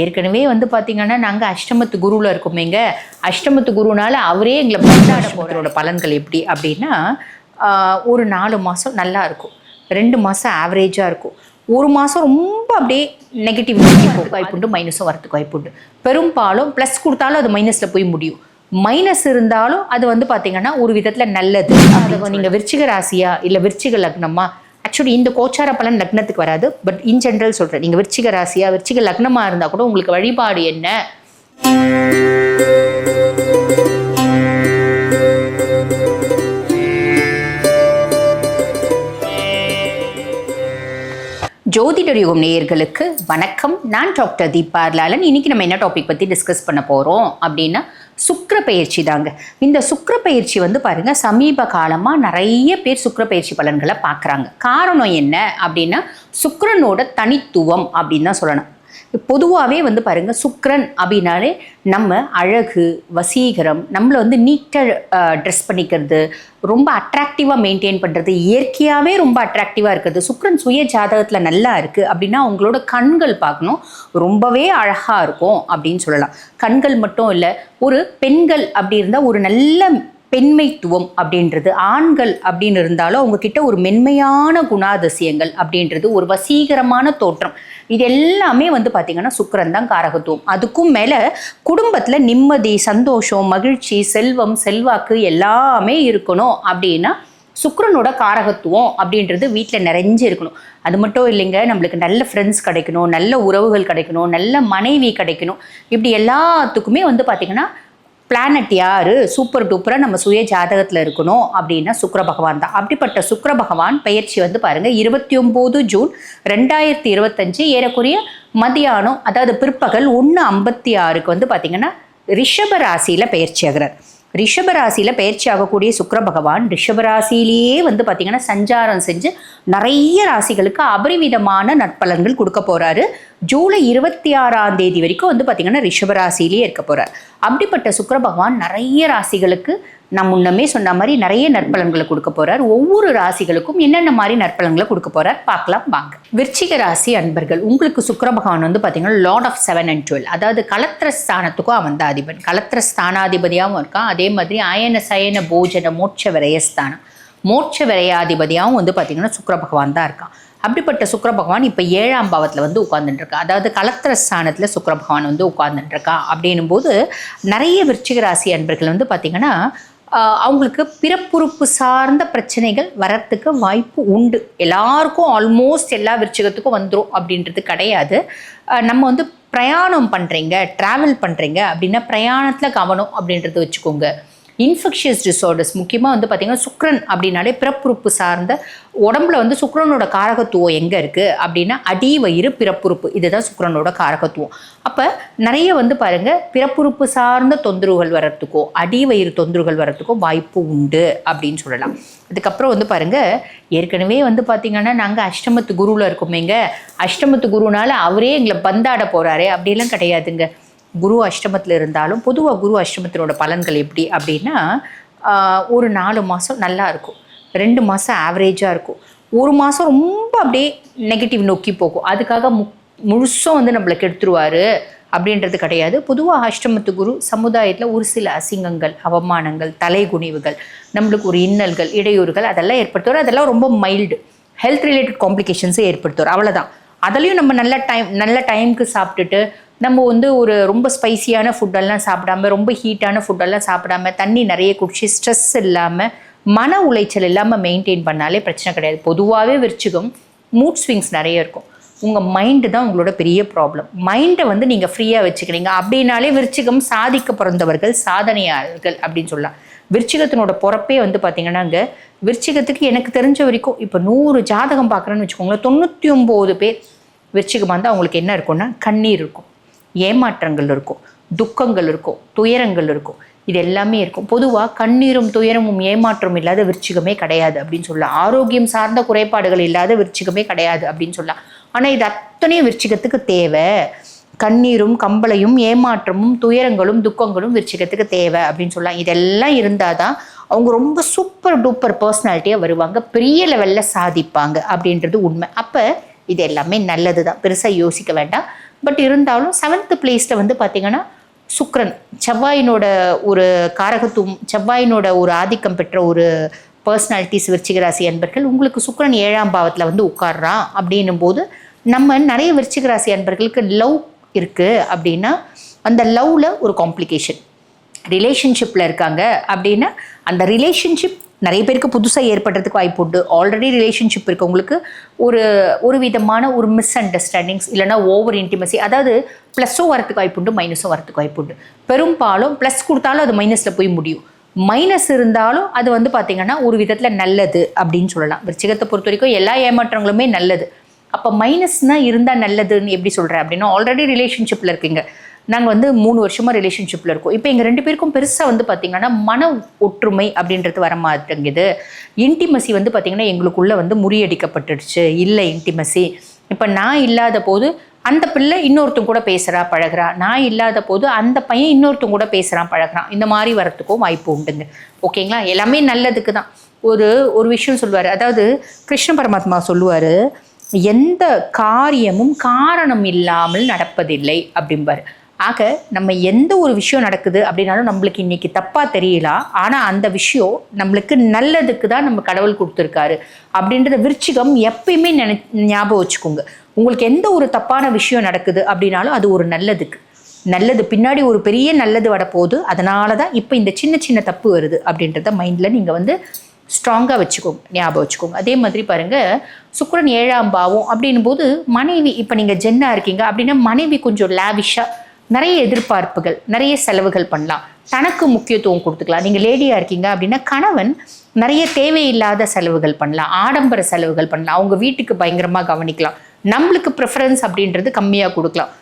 ஏற்கனவே வந்து பார்த்தீங்கன்னா நாங்கள் அஷ்டமத்து குருவில் இருக்கோமேங்க. அஷ்டமத்து குருனால அவரே எங்களை பந்தாட போகிறோட பலன்கள் எப்படி அப்படின்னா, ஒரு 4 மாதம் நல்லா இருக்கும், 2 மாதம் ஆவரேஜாக இருக்கும், 1 மாதம் ரொம்ப அப்படியே நெகட்டிவ் வாய்ப்புண்டு, மைனஸும் வரத்துக்கு வாய்ப்புண்டு. பெரும்பாலும் ப்ளஸ் கொடுத்தாலும் அது மைனஸில் போய் முடியும். மைனஸ் இருந்தாலும் அது வந்து பார்த்தீங்கன்னா ஒரு விதத்தில் நல்லது. அது நீங்கள் விருச்சிக ராசியா இல்லை விருச்சிக லக்னமா, ஆக்சுவலி இந்த கோச்சார பலன் லக்னத்துக்கு வராது, பட் இன் ஜென்ரல் சொல்கிறேன். நீங்கள் விருச்சிக ராசியா விருச்சிக லக்னமாக இருந்தால் கூட உங்களுக்கு வழிபாடு என்ன? ஜோதிடர் யுகம் நேயர்களுக்கு வணக்கம். நான் டாக்டர் தீபா லாலன். இன்னைக்கு நம்ம என்ன டாபிக் பற்றி டிஸ்கஸ் பண்ண போகிறோம் அப்படின்னா, சுக்கிர பயிற்சி தாங்க. இந்த சுக்கிர பயிற்சி வந்து பாருங்க, சமீப காலமாக நிறைய பேர் சுக்கிர பயிற்சி பலன்களை பார்க்குறாங்க. காரணம் என்ன அப்படின்னா, சுக்கிரனோட தனித்துவம் அப்படின்னு தான் சொல்லணும். பொதுவாகவே வந்து பாருங்கள், சுக்கிரன் அப்படின்னாலே நம்ம அழகு, வசீகரம், நம்மளை வந்து நீட்டாக ட்ரெஸ் பண்ணிக்கிறது, ரொம்ப அட்ராக்டிவாக மெயின்டைன் பண்ணுறது, இயற்கையாகவே ரொம்ப அட்ராக்டிவாக இருக்கிறது. சுக்கிரன் சுய ஜாதகத்தில் நல்லா இருக்குது அப்படின்னா அவங்களோட கண்கள் பார்க்கணும், ரொம்பவே அழகாக இருக்கும் அப்படின்னு சொல்லலாம். கண்கள் மட்டும் இல்லை, ஒரு பெண்கள் அப்படி இருந்தால் ஒரு நல்ல பெண்மைத்துவம் அப்படின்றது, ஆண்கள் அப்படின்னு இருந்தாலும் அவங்கக்கிட்ட ஒரு மென்மையான குணாதிசயங்கள் அப்படின்றது, ஒரு வசீகரமான தோற்றம், இது எல்லாமே வந்து பார்த்திங்கன்னா சுக்கிரன் தான் காரகத்துவம். அதுக்கும் மேலே குடும்பத்தில் நிம்மதி, சந்தோஷம், மகிழ்ச்சி, செல்வம், செல்வாக்கு எல்லாமே இருக்கணும் அப்படின்னா சுக்கிரனோட காரகத்துவம் அப்படின்றது வீட்டில் நிறைஞ்சு இருக்கணும். அது மட்டும் இல்லைங்க, நம்மளுக்கு நல்ல ஃப்ரெண்ட்ஸ் கிடைக்கணும், நல்ல உறவுகள் கிடைக்கணும், நல்ல மனைவி கிடைக்கணும். இப்படி எல்லாத்துக்குமே வந்து பார்த்திங்கன்னா பிளானட் யார் சூப்பர் டூப்பராக நம்ம சுய ஜாதகத்தில் இருக்கணும் அப்படின்னா சுக்கிர பகவான் தான். அப்படிப்பட்ட சுக்கிர பகவான் பயிற்சி வந்து பாருங்கள், 29 ஜூன் 2025 ஏறக்குறைய மதியானம், அதாவது பிற்பகல் 1:56 வந்து பார்த்திங்கன்னா ரிஷப ராசியில் பயிற்சி ஆகிறார். ரிஷபராசியில் பயிற்சி ஆகக்கூடிய சுக்கிர பகவான் ரிஷபராசிலேயே வந்து பார்த்திங்கன்னா சஞ்சாரம் செஞ்சு நிறைய ராசிகளுக்கு அபரிவிதமான நற்பலன்கள் கொடுக்க போகிறாரு. ஜூலை 26 வரைக்கும் வந்து பார்த்திங்கன்னா ரிஷபராசிலேயே இருக்க போகிறார். அப்படிப்பட்ட சுக்கிர பகவான் நிறைய ராசிகளுக்கு நான் முன்னமே சொன்ன மாதிரி நிறைய நற்பலன்களை கொடுக்க போறார். ஒவ்வொரு ராசிகளுக்கும் என்னென்ன மாதிரி நற்பலன்களை கொடுக்க போறார் பார்க்கலாம் வாங்க. விருச்சிக ராசி அன்பர்கள், உங்களுக்கு சுக்கிர பகவான் வந்து பார்த்தீங்கன்னா லார்ட் ஆஃப் 7 and 12, அதாவது கலத்திர ஸ்தானத்துக்கும் அவன் தான் அதிபன், கலத்திர ஸ்தானாதிபதியாகவும் இருக்கான். அதே மாதிரி அயன சயன போஜன மோட்ச விரயஸ்தானம், மோட்ச விரயாதிபதியாகவும் வந்து பார்த்தீங்கன்னா சுக்கிர பகவான் தான் இருக்கான். அப்படிப்பட்ட சுக்கிர பகவான் இப்போ 7ஆம் பாவத்தில் வந்து உட்கார்ந்துட்டுருக்கா, அதாவது கலத்திர ஸ்தானத்தில் சுக்கிர பகவான் வந்து உட்கார்ந்துட்டுருக்கா. அப்படின்னும் போது நிறைய விருச்சிக ராசி அன்பர்கள் வந்து பார்த்திங்கன்னா அவங்களுக்கு பிறப்புறுப்பு சார்ந்த பிரச்சனைகள் வரத்துக்கு வாய்ப்பு உண்டு. எல்லாருக்கும் ஆல்மோஸ்ட் எல்லா விருச்சிகத்துக்கும் வந்துடும் அப்படின்றது கிடையாது. நம்ம வந்து பிரயாணம் பண்ணுறீங்க, ட்ராவல் பண்ணுறீங்க அப்படின்னா பிரயாணத்தில் கவனம் அப்படின்றது வச்சுக்கோங்க. இன்ஃபெக்ஷியஸ் டிஸார்டர்ஸ் முக்கியமாக வந்து பார்த்திங்கன்னா சுக்கிரன் அப்படின்னாலே பிறப்புறுப்பு சார்ந்த உடம்புல வந்து சுக்கிரனோட காரகத்துவம் எங்கே இருக்குது அப்படின்னா அடி வயிறு பிறப்புறுப்பு, இதுதான் சுக்கிரனோட காரகத்துவம். அப்போ நிறைய வந்து பாருங்கள் பிறப்புறுப்பு சார்ந்த தொந்தரவுகள் வர்றதுக்கோ அடி வயிறு தொந்தரவுகள் வர்றதுக்கோ வாய்ப்பு உண்டு அப்படின்னு சொல்லலாம். அதுக்கப்புறம் வந்து பாருங்கள், ஏற்கனவே வந்து பார்த்திங்கன்னா நாங்கள் அஷ்டமத்து குருவில் இருக்கோமேங்க, அஷ்டமத்து குருனால அவரே எங்களை பந்தாட போகிறாரே அப்படிலாம் கிடையாதுங்க. குரு அஷ்டமத்தில் இருந்தாலும் பொதுவாக குரு அஷ்டமத்தினோட பலன்கள் எப்படி அப்படின்னா, ஒரு 4 மாதம் நல்லா இருக்கும், 2 மாதம் ஆவரேஜாக இருக்கும், 1 மாதம் ரொம்ப அப்படியே நெகட்டிவ் நோக்கி போகும். அதுக்காக முழுசும் வந்து நம்மளை கெடுத்துருவார் அப்படின்றது கிடையாது. பொதுவாக அஷ்டமத்து குரு சமுதாயத்தில் ஒரு சில அசிங்கங்கள், அவமானங்கள், தலைகுனிவுகள், நம்மளுக்கு ஒரு இன்னல்கள், இடையூறுகள் அதெல்லாம் ஏற்படுத்துவார். அதெல்லாம் ரொம்ப மைல்டு ஹெல்த் ரிலேட்டட் காம்ப்ளிகேஷன்ஸை ஏற்படுத்துவார், அவ்வளோதான். அதுலேயும் நம்ம நல்ல டைமுக்கு சாப்பிட்டுட்டு நம்ம வந்து ஒரு ரொம்ப ஸ்பைசியான ஃபுட்டெல்லாம் சாப்பிடாம, ரொம்ப ஹீட்டான ஃபுட்டெல்லாம் சாப்பிடாம, தண்ணி நிறைய குடிச்சு, ஸ்ட்ரெஸ் இல்லாமல், மன உளைச்சல் இல்லாமல் மெயின்டைன் பண்ணாலே பிரச்சனை கிடையாது. பொதுவாகவே விருச்சிகம் மூட் ஸ்விங்ஸ் நிறைய இருக்கும். உங்கள் மைண்டு தான் உங்களோட பெரிய ப்ராப்ளம். மைண்டை வந்து நீங்கள் ஃப்ரீயாக வச்சுக்கிறீங்க அப்படின்னாலே விருச்சிகம் சாதிக்க பிறந்தவர்கள், சாதனையாளர்கள் அப்படின்னு சொல்லலாம். விருச்சிகத்தினோட பொறப்பே வந்து பார்த்தீங்கன்னா, அங்கே விருச்சிகத்துக்கு எனக்கு தெரிஞ்ச வரைக்கும் இப்போ 100 ஜாதகம் பார்க்குறேன்னு வச்சுக்கோங்களேன், 99 பேர் விருச்சிகம் வந்து அவங்களுக்கு என்ன இருக்கும்னா கண்ணீர் இருக்கும், ஏமாற்றங்கள் இருக்கும், துக்கங்கள் இருக்கும், துயரங்கள் இருக்கும், இது எல்லாமே இருக்கும். பொதுவாக கண்ணீரும் துயரமும் ஏமாற்றம் இல்லாத விருச்சிகமே கிடையாது அப்படின்னு சொல்லலாம். ஆரோக்கியம் சார்ந்த குறைபாடுகள் இல்லாத விருச்சிகமே கிடையாது அப்படின்னு சொல்லலாம். ஆனால் இது அத்தனையும் விருச்சிகத்துக்கு தேவை. கண்ணீரும் கம்பளையும் ஏமாற்றமும் துயரங்களும் துக்கங்களும் விருச்சிகத்துக்கு தேவை அப்படின்னு சொல்லலாம். இதெல்லாம் இருந்தால் தான் அவங்க ரொம்ப சூப்பர் டூப்பர் பர்சனாலிட்டியாக வருவாங்க, பெரிய லெவலில் சாதிப்பாங்க அப்படின்றது உண்மை. அப்போ இது எல்லாமே நல்லது தான், பெருசாக யோசிக்க வேண்டாம். பட் இருந்தாலும் 7th பிளேஸில் வந்து பார்த்தீங்கன்னா சுக்கிரன், செவ்வாயினோட ஒரு காரகத்துவம், செவ்வாயினோட ஒரு ஆதிக்கம் பெற்ற ஒரு பர்சனாலிட்டிஸ் விருச்சிக ராசி அன்பர்கள். உங்களுக்கு சுக்கிரன் 7ஆம் பாவத்தில் வந்து உட்கார்றான் அப்படின்னும் போது நம்ம நிறைய விருச்சிக ராசி அன்பர்களுக்கு லவ் இருக்குது அப்படின்னா அந்த லவ்வில் ஒரு காம்ப்ளிகேஷன், ரிலேஷன்ஷிப்பில் இருக்காங்க அப்படின்னா அந்த ரிலேஷன்ஷிப் நிறைய பேருக்கு புதுசாக ஏற்படுறதுக்கு வாய்ப்பு உண்டு. ஆல்ரெடி ரிலேஷன்ஷிப் இருக்கவங்களுக்கு ஒரு விதமான ஒரு மிஸ் அண்டர்ஸ்டாண்டிங்ஸ் இல்லைனா ஓவர் இன்டிமசி, அதாவது ப்ளஸ்ஸும் வரத்துக்கு வாய்ப்பு உண்டு, மைனஸும் வரத்துக்கு வாய்ப்பு உண்டு. பெரும்பாலும் ப்ளஸ் கொடுத்தாலும் அது மைனஸில் போய் முடியும், மைனஸ் இருந்தாலும் அது வந்து பார்த்திங்கன்னா ஒரு விதத்தில் நல்லது அப்படின்னு சொல்லலாம். விருச்சிகத்தை பொறுத்த வரைக்கும் எல்லா ஏமாற்றங்களுமே நல்லது. அப்போ மைனஸ்னால் இருந்தால் நல்லதுன்னு எப்படி சொல்கிறேன் அப்படின்னா, ஆல்ரெடி ரிலேஷன்ஷிப்பில் இருக்கீங்க, நாங்கள் வந்து 3 வருஷமாக ரிலேஷன்ஷிப்பில் இருக்கோம். இப்போ எங்கள் 2 பேருக்கும் பெருசாக வந்து பார்த்திங்கன்னா மன ஒற்றுமை அப்படின்றது வர மாட்டேங்குது. இன்டிமசி வந்து பார்த்திங்கன்னா எங்களுக்குள்ளே வந்து முறியடிக்கப்பட்டுடுச்சு, இல்லை இன்டிமசி. இப்போ நான் இல்லாத போது அந்த பிள்ளை இன்னொருத்தங்க கூட பேசுகிறா பழகிறா, நான் இல்லாத போது அந்த பையன் இன்னொருத்தங்க கூட பேசுகிறான் பழகிறான், இந்த மாதிரி வரத்துக்கும் வாய்ப்பு உண்டுங்க. ஓகேங்களா? எல்லாமே நல்லதுக்கு தான். ஒரு விஷயம் சொல்லுவார், அதாவது கிருஷ்ண பரமாத்மா சொல்லுவார், எந்த காரியமும் காரணம் இல்லாமல் நடப்பதில்லை அப்படிம்பார். ஆக நம்ம எந்த ஒரு விஷயம் நடக்குது அப்படின்னாலும் நம்மளுக்கு இன்னைக்கு தப்பாக தெரியலாம், ஆனால் அந்த விஷயம் நம்மளுக்கு நல்லதுக்கு தான் நம்ம கடவுள் கொடுத்துருக்காரு அப்படின்றத விருச்சிகம் எப்பயுமே ஞாபகம் வச்சுக்கோங்க. உங்களுக்கு எந்த ஒரு தப்பான விஷயம் நடக்குது அப்படின்னாலும் அது ஒரு நல்லது பின்னாடி ஒரு பெரிய நல்லது வரப்போகுது. அதனால தான் இப்போ இந்த சின்ன சின்ன தப்பு வருது அப்படின்றத மைண்டில் நீங்கள் வந்து ஸ்ட்ராங்காக வச்சுக்கோங்க, ஞாபகம் வச்சுக்கோங்க. அதே மாதிரி பாருங்கள், சுக்கிரன் 7ஆம் பாவம் அப்படின்னும் போது மனைவி, இப்போ நீங்கள் ஜென்னாக இருக்கீங்க அப்படின்னா மனைவி கொஞ்சம் லேவிஷாக நிறைய எதிர்பார்ப்புகள், நிறைய செலவுகள் பண்ணலாம், தனக்கு முக்கியத்துவம் கொடுத்துக்கலாம். நீங்கள் லேடியாக இருக்கீங்க அப்படின்னா கணவன் நிறைய தேவையில்லாத செலவுகள் பண்ணலாம், ஆடம்பர செலவுகள் பண்ணலாம், அவங்க வீட்டுக்கு பயங்கரமாக கவனிக்கலாம், நம்மளுக்கு ப்ரிஃபரன்ஸ் அப்படின்றது கம்மியாக கொடுக்கலாம்.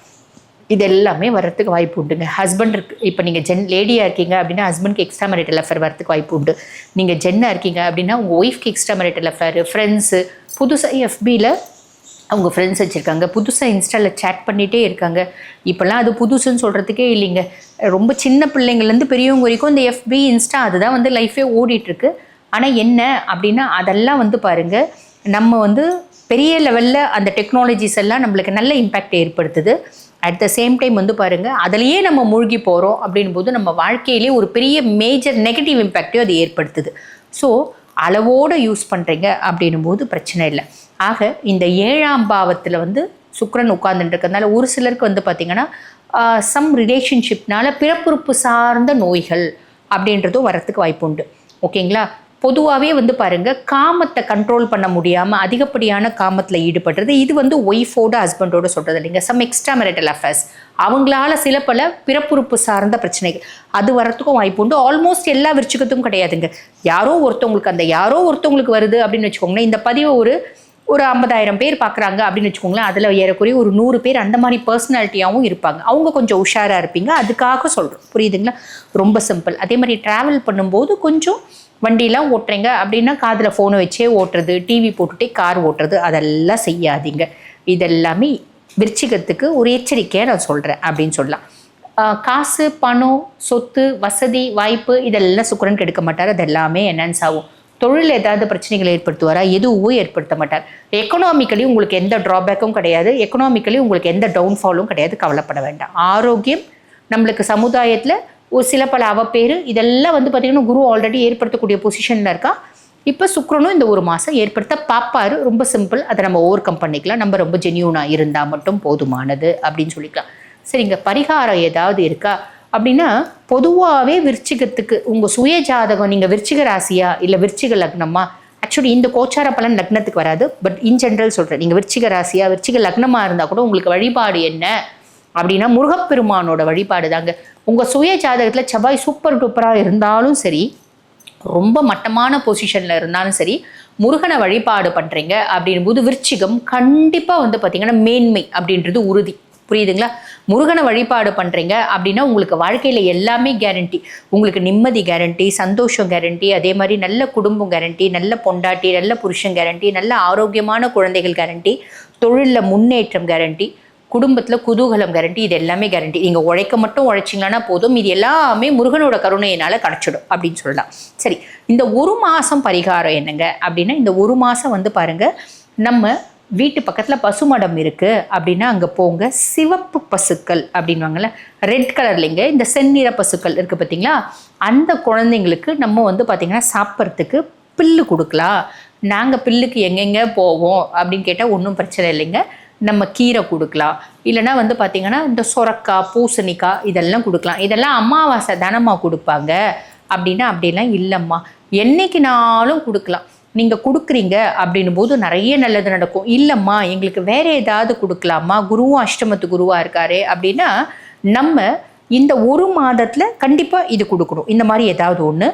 இது எல்லாமே வரத்துக்கு வாய்ப்பு உண்டுங்க. ஹஸ்பண்ட் இருக்கு, இப்போ நீங்கள் லேடியாக இருக்கீங்க அப்படின்னா ஹஸ்பண்ட்க்கு எக்ஸ்ட்ரா மேரிட்டல் அஃபேர் வரத்துக்கு வாய்ப்பு உண்டு. நீங்கள் ஜென்னாக இருக்கீங்க அப்படின்னா உங்கள் ஒய்ஃப்க்கு எக்ஸ்ட்ரா மேரிட்டல் அஃபேர், ஃப்ரெண்ட்ஸு, புதுசாக எஃபியில் அவங்க ஃப்ரெண்ட்ஸ் வச்சுருக்காங்க, புதுசாக இன்ஸ்டாவில் சேட் பண்ணிகிட்டே இருக்காங்க. இப்போல்லாம் அது புதுசுன்னு சொல்கிறதுக்கே இல்லைங்க. ரொம்ப சின்ன பிள்ளைங்கள்லேருந்து பெரியவங்க வரைக்கும் இந்த எஃபி, இன்ஸ்டா அதுதான் வந்து லைஃபே ஓடிட்டுருக்கு. ஆனால் என்ன அப்படின்னா அதெல்லாம் வந்து பாருங்கள், நம்ம வந்து பெரிய லெவலில் அந்த டெக்னாலஜிஸ் எல்லாம் நம்மளுக்கு நல்ல இம்பேக்ட் ஏற்படுத்துது. அட் த சேம் டைம் வந்து பாருங்கள், அதிலேயே நம்ம மூழ்கி போகிறோம் அப்படின் போது நம்ம வாழ்க்கையிலே ஒரு பெரிய மேஜர் நெகட்டிவ் இம்பேக்டையும் அது ஏற்படுத்துது. ஸோ அளவோடு யூஸ் பண்ணுறீங்க அப்படின்னும் போது பிரச்சனை இல்லை. ஆக இந்த 7ஆம் பாவத்தில் வந்து சுக்கிரன் உட்கார்ந்துட்டு இருக்கிறதுனால ஒரு சிலருக்கு வந்து பார்த்திங்கன்னா சம் ரிலேஷன்ஷிப்னால பிறப்புறுப்பு சார்ந்த நோய்கள் அப்படின்றதும் வரத்துக்கு வாய்ப்பு உண்டு. ஓகேங்களா? பொதுவாகவே வந்து பாருங்கள், காமத்தை கண்ட்ரோல் பண்ண முடியாமல் அதிகப்படியான காமத்தில் ஈடுபடுறது, இது வந்து ஒய்ஃபோட ஹஸ்பண்டோட சொல்கிறது இல்லைங்க. சம் எக்ஸ்ட்ரா மேரிட்டல் அஃபேர்ஸ், அவங்களால சில பல பிறப்புறுப்பு சார்ந்த பிரச்சனைகள் அது வரத்துக்கும் வாய்ப்பு உண்டு. ஆல்மோஸ்ட் எல்லா விருச்சிகத்துக்கும் கிடையாதுங்க. யாரோ ஒருத்தவங்களுக்கு வருது அப்படின்னு வச்சுக்கோங்களேன். இந்த பதிவை ஒரு 50,000 பேர் பார்க்குறாங்க அப்படின்னு வச்சுக்கோங்களேன். அதில் ஏறக்குறைய ஒரு 100 பேர் அந்த மாதிரி பர்சனாலிட்டியாகவும் இருப்பாங்க. அவங்க கொஞ்சம் உஷாராக இருப்பீங்க, அதுக்காக சொல்கிறோம். புரியுதுங்களா? ரொம்ப சிம்பிள். அதே மாதிரி ட்ராவல் பண்ணும்போது கொஞ்சம் வண்டியெலாம் ஓட்டுறீங்க அப்படின்னா காதில் ஃபோனை வச்சே ஓட்டுறது, டிவி போட்டுகிட்டே கார் ஓட்டுறது, அதெல்லாம் செய்யாதீங்க. இதெல்லாமே விருச்சிகத்துக்கு ஒரு எச்சரிக்கையாக நான் சொல்கிறேன் அப்படின்னு சொல்லலாம். காசு, பணம், சொத்து, வசதி, வாய்ப்பு இதெல்லாம் சுக்கிரன் கெடுக்க மாட்டார். அது எல்லாமே என்ஹான்ஸ் ஆகும். தொழில் ஏதாவது பிரச்சனைகள் ஏற்படுத்துவாரா? எதுவும் ஏற்படுத்த மாட்டார். எக்கனாமிக்கலி உங்களுக்கு எந்த ட்ராபேக்கும் கிடையாது, எக்கனாமிக்கலி உங்களுக்கு எந்த டவுன்ஃபாலும் கிடையாது, கவலைப்பட வேண்டாம். ஆரோக்கியம், நம்மளுக்கு சமுதாயத்தில் ஒரு சில பல அவப்பேறு இதெல்லாம் வந்து பார்த்திங்கன்னா குரு ஆல்ரெடி ஏற்படுத்தக்கூடிய பொசிஷனில் இருக்கா. இப்போ சுக்கிரனும் இந்த ஒரு மாதம் ஏற்படுத்த பார்ப்பாரு. ரொம்ப சிம்பிள், அதை நம்ம ஓவர் கம் பண்ணிக்கலாம். நம்ம ரொம்ப ஜென்யூனாக இருந்தால் மட்டும் போதுமானது அப்படின்னு சொல்லிக்கலாம். சரிங்க, பரிகாரம் ஏதாவது இருக்கா அப்படின்னா, பொதுவாகவே விருச்சிகத்துக்கு உங்கள் சுய ஜாதகம், நீங்கள் விருச்சிக ராசியா இல்லை விருச்சிக லக்னமா, ஆக்சுவலி இந்த கோச்சார பலன் லக்னத்துக்கு வராது, பட் இன் ஜென்ரல் சொல்கிறேன். நீங்கள் விருச்சிக ராசியா விருச்சிக லக்னமாக இருந்தால் கூட உங்களுக்கு வழிபாடு என்ன அப்படின்னா முருகப்பெருமானோட வழிபாடு தாங்க. உங்கள் சுய ஜாதகத்தில் செவ்வாய் சூப்பர் டூப்பராக இருந்தாலும் சரி, ரொம்ப மட்டமான பொசிஷனில் இருந்தாலும் சரி, முருகனை வழிபாடு பண்ணுறீங்க அப்படின் போது விருச்சிகம் கண்டிப்பாக வந்து பார்த்திங்கன்னா மேன்மை அப்படின்றது உறுதி. புரியுதுங்களா? முருகனை வழிபாடு பண்ணுறீங்க அப்படின்னா உங்களுக்கு வாழ்க்கையில் எல்லாமே கேரண்டி. உங்களுக்கு நிம்மதி கேரண்டி, சந்தோஷம் கேரண்டி, அதே மாதிரி நல்ல குடும்பம் கேரண்டி, நல்ல பொண்டாட்டி, நல்ல புருஷன் கேரண்டி, நல்ல ஆரோக்கியமான குழந்தைகள் கேரண்டி, தொழிலில் முன்னேற்றம் கேரண்டி, குடும்பத்தில் குதூகலம் கேரண்டி, இது எல்லாமே கேரண்டி. நீங்கள் உழைக்க மட்டும் உழைச்சிங்களான்னா போதும், இது எல்லாமே முருகனோட கருணையினால் கிடச்சிடும் அப்படின்னு சொல்லலாம். சரி, இந்த ஒரு மாதம் பரிகாரம் என்னங்க அப்படின்னா, இந்த ஒரு மாதம் வந்து பாருங்கள், நம்ம வீட்டு பக்கத்தில் பசுமடம் இருக்குது அப்படின்னா அங்கே போங்க. சிவப்பு பசுக்கள் அப்படின்வாங்கள்ல, ரெட் கலர்லிங்க இந்த செந்நிற பசுக்கள் இருக்குது பார்த்தீங்களா, அந்த குழந்தைங்களுக்கு நம்ம வந்து பார்த்திங்கன்னா சாப்பிட்றதுக்கு பில்லு கொடுக்கலாம். நாங்கள் பில்லுக்கு எங்கெங்கே போவோம் அப்படின்னு கேட்டால் ஒன்றும் பிரச்சனை இல்லைங்க. நம்ம கீரை கொடுக்கலாம், இல்லைனா வந்து பார்த்திங்கன்னா இந்த சுரக்காய், பூசணிக்காய் இதெல்லாம் கொடுக்கலாம். இதெல்லாம் அமாவாசை தானம்மா கொடுப்பாங்க அப்படின்னா அப்படிலாம் இல்லைம்மா, என்றைக்குனாலும் கொடுக்கலாம். நீங்கள் கொடுக்குறீங்க அப்படின்னும் போது நிறைய நல்லது நடக்கும். இல்லைம்மா எங்களுக்கு வேறு ஏதாவது கொடுக்கலாமா, குருவும் அஷ்டமத்து குருவாக இருக்காரு அப்படின்னா நம்ம இந்த ஒரு மாதத்தில் கண்டிப்பாக இது கொடுக்கணும். இந்த மாதிரி ஏதாவது ஒன்று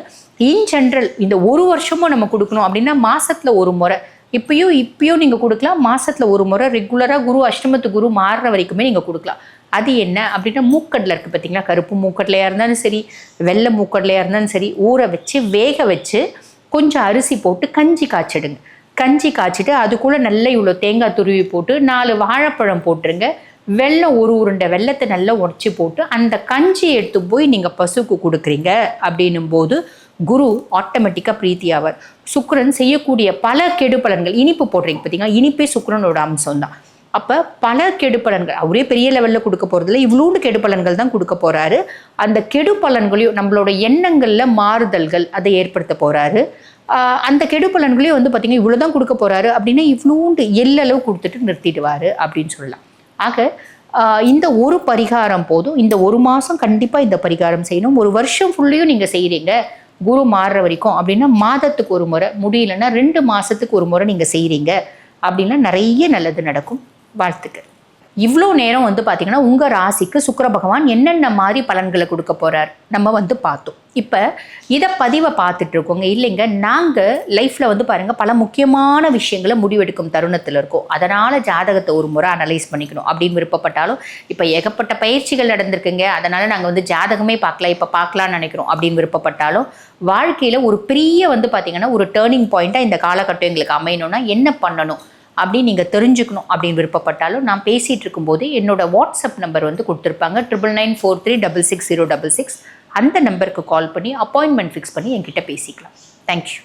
இன் ஜென்ரல் இந்த ஒரு வருஷமும் நம்ம கொடுக்கணும் அப்படின்னா மாதத்தில் ஒரு முறை, இப்பயும் நீங்கள் கொடுக்கலாம். மாதத்தில் ஒரு முறை ரெகுலராக குரு அஷ்டமத்து குரு மாறுற வரைக்குமே நீங்கள் கொடுக்கலாம். அது என்ன அப்படின்னா மூக்கடலை இருக்குது பார்த்தீங்களா, கருப்பு மூக்கடலையாக இருந்தாலும் சரி, வெள்ளை மூக்கடலையாக இருந்தாலும் சரி, ஊற வச்சு வேக வச்சு கொஞ்சம் அரிசி போட்டு கஞ்சி காய்ச்சிடுங்க. கஞ்சி காய்ச்சிட்டு அதுக்குள்ளே நல்லா இவ்வளோ தேங்காய் துருவி போட்டு 4 வாழைப்பழம் போட்டுருங்க. வெல்லம் ஒரு உருண்டை வெல்லத்தை நல்லா உடச்சி போட்டு அந்த கஞ்சியை எடுத்து போய் நீங்கள் பசுக்கு கொடுக்குறீங்க அப்படின்னும் போது குரு ஆட்டோமேட்டிக்காக பிரீத்தி ஆவார். சுக்கிரன் செய்யக்கூடிய பல கெடுபலன்கள், இனிப்பு போடுறீங்க பார்த்தீங்கன்னா, இனிப்பே சுக்கிரனோட அம்சம் தான். அப்போ பல கெடுபலன்கள் அவரே பெரிய லெவலில் கொடுக்க போகிறதில்ல, இவ்வளோண்டு கெடுபலன்கள் தான் கொடுக்க போகிறாரு. அந்த கெடுபலன்களையும் நம்மளோட எண்ணங்களில் மாறுதல்கள் அதை ஏற்படுத்த போகிறாரு. அந்த கெடுபலன்களையும் வந்து பார்த்திங்கன்னா இவ்வளோ தான் கொடுக்க போகிறாரு அப்படின்னா இவ்வளோண்டு எல்லளவு கொடுத்துட்டு நிறுத்திடுவார் அப்படின்னு சொல்லலாம். ஆக இந்த ஒரு பரிகாரம் போதும். இந்த ஒரு மாதம் கண்டிப்பாக இந்த பரிகாரம் செய்யணும். ஒரு வருஷம் ஃபுல்லையும் நீங்கள் செய்கிறீங்க குரு மாறுற வரைக்கும் அப்படின்னா மாதத்துக்கு ஒரு முறை, முடியலன்னா 2 மாதத்துக்கு ஒரு முறை நீங்கள் செய்கிறீங்க அப்படின்னா நிறைய நல்லது நடக்கும். வாழ்த்துக்கள். இவ்வளோ நேரம் வந்து பார்த்திங்கன்னா உங்கள் ராசிக்கு சுக்கிர பகவான் என்னென்ன மாதிரி பலன்களை கொடுக்க போகிறார் நம்ம வந்து பார்த்தோம். இப்போ இதை பதிவை பார்த்துட்டு இருக்கோங்க. இல்லைங்க, நாங்கள் லைஃப்பில் வந்து பாருங்கள் பல முக்கியமான விஷயங்களை முடிவெடுக்கும் தருணத்தில் இருக்கோம். அதனால் ஜாதகத்தை ஒரு முறை அனலைஸ் பண்ணிக்கணும் அப்படின்னு விருப்பப்பட்டாலும், இப்போ ஏகப்பட்ட பயிற்சிகள் நடந்திருக்குங்க, அதனால் நாங்கள் வந்து ஜாதகமே பார்க்கல, இப்போ பார்க்கலான்னு நினைக்கிறோம் அப்படின்னு விருப்பப்பட்டாலும், வாழ்க்கையில் ஒரு பெரிய வந்து பார்த்திங்கன்னா ஒரு டேர்னிங் பாயிண்ட்டாக இந்த காலகட்டம் எங்களுக்கு அமையணும்னா என்ன பண்ணணும் அப்படின்னு நீங்கள் தெரிஞ்சுக்கணும் அப்படின்னு விருப்பப்பட்டாலும், நான் பேசிகிட்டு இருக்கும்போது என்னோட வாட்ஸ்அப் நம்பர் வந்து கொடுத்துருப்பாங்க 9994366066. அந்த நம்பருக்கு கால் பண்ணி அப்பாயின்மெண்ட் ஃபிக்ஸ் பண்ணி என்கிட்ட பேசிக்கலாம். தேங்க்யூ.